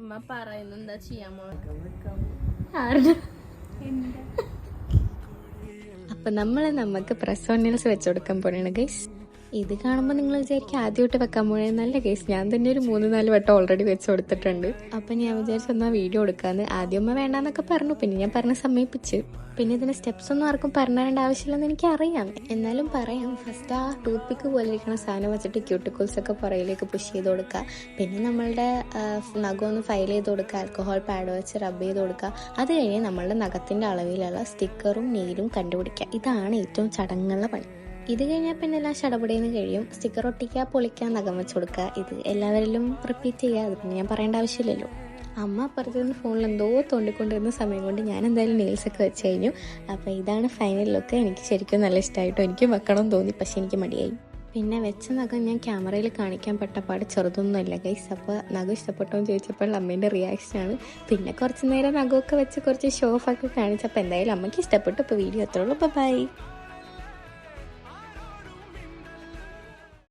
അമ്മ പറയുന്നത് എന്താ ചെയ്യാൻ അപ്പൊ നമുക്ക് പ്രസ് ഓൺ നെയിൽസ് വെച്ച് കൊടുക്കാൻ പോണേണ് ഗൈസ്. ഇത് കാണുമ്പോൾ നിങ്ങൾ വിചാരിക്കും ആദ്യമായിട്ട് വെക്കാൻ പോണേ. നല്ല കേസ് ഞാൻ തന്നെ ഒരു 3-4 വട്ടം ഓൾറെഡി വെച്ച് കൊടുത്തിട്ടുണ്ട്. അപ്പൊ ഞാൻ വിചാരിച്ചെന്നാ വീഡിയോ എടുക്കാന്ന്. ആദ്യം വേണ്ടാന്നൊക്കെ പറഞ്ഞു, പിന്നെ ഞാൻ പറഞ്ഞ സമയിപ്പിച്ച്. പിന്നെ ഇതിന് സ്റ്റെപ്സ് ഒന്നും ആർക്കും പറഞ്ഞു തരേണ്ട ആവശ്യമില്ലെന്ന് എനിക്കറിയാം, എന്നാലും പറയാം. ഫസ്റ്റ് ആ ടൂത്ത് പിക്ക് പോലെ ഇരിക്കുന്ന സാധനം വെച്ചിട്ട് ക്യൂട്ടിക്കിൾസ് ഒക്കെ പുറകിലേക്ക് പുഷ് ചെയ്ത് കൊടുക്കുക. പിന്നെ നമ്മളുടെ നഖം ഒന്ന് ഫയൽ ചെയ്ത് കൊടുക്കുക, ആൽക്കഹോൾ പാഡ് വെച്ച് റബ്ബ് ചെയ്ത് കൊടുക്കുക. അത് കഴിഞ്ഞ് നമ്മളുടെ നഖത്തിന്റെ അളവിലുള്ള സ്റ്റിക്കറും നെയിലും കണ്ടുപിടിക്കുക. ഇതാണ് ഏറ്റവും ചടങ്ങുള്ള പണി. ഇത് കഴിഞ്ഞാൽ പിന്നെ എല്ലാം ചടപടേന്ന് കഴിയും. സ്റ്റിക്കർ ഒട്ടിക്കുക, പൊളിക്കുക, നഖം വെച്ച് കൊടുക്കുക. ഇത് എല്ലാവരിലും റിപ്പീറ്റ് ചെയ്യുക. അത് പിന്നെ ഞാൻ പറയേണ്ട ആവശ്യമില്ലല്ലോ. അമ്മ അപ്പുറത്ത് നിന്ന് ഫോണിൽ എന്തോ തോണ്ടിക്കൊണ്ടിരുന്ന സമയം കൊണ്ട് ഞാൻ എന്തായാലും നെയിൽസൊക്കെ വെച്ച് കഴിഞ്ഞു. അപ്പോൾ ഇതാണ് ഫൈനൽ ലുക്ക്. എനിക്ക് ശരിക്കും നല്ല ഇഷ്ടമായിട്ടോ. എനിക്ക് വെക്കണം തോന്നി, പക്ഷെ എനിക്ക് മടിയായി. പിന്നെ വെച്ച നഖം ഞാൻ ക്യാമറയിൽ കാണിക്കാൻ പെട്ടപ്പാട് ചെറുതൊന്നുമല്ല ഗൈസ്. അപ്പോൾ നഖം ഇഷ്ടപ്പെട്ടോ എന്ന് ചോദിച്ചപ്പോൾ അമ്മേൻ്റെ റിയാക്ഷനാണ്. പിന്നെ കുറച്ച് നേരം നഖമൊക്കെ വെച്ച് കുറച്ച് ഷോ ഓഫ് ഒക്കെ കാണിച്ചപ്പോൾ എന്തായാലും അമ്മയ്ക്ക് ഇഷ്ടപ്പെട്ടു. ഇപ്പോൾ വീഡിയോ അത്രയുള്ളൂ. ബൈ.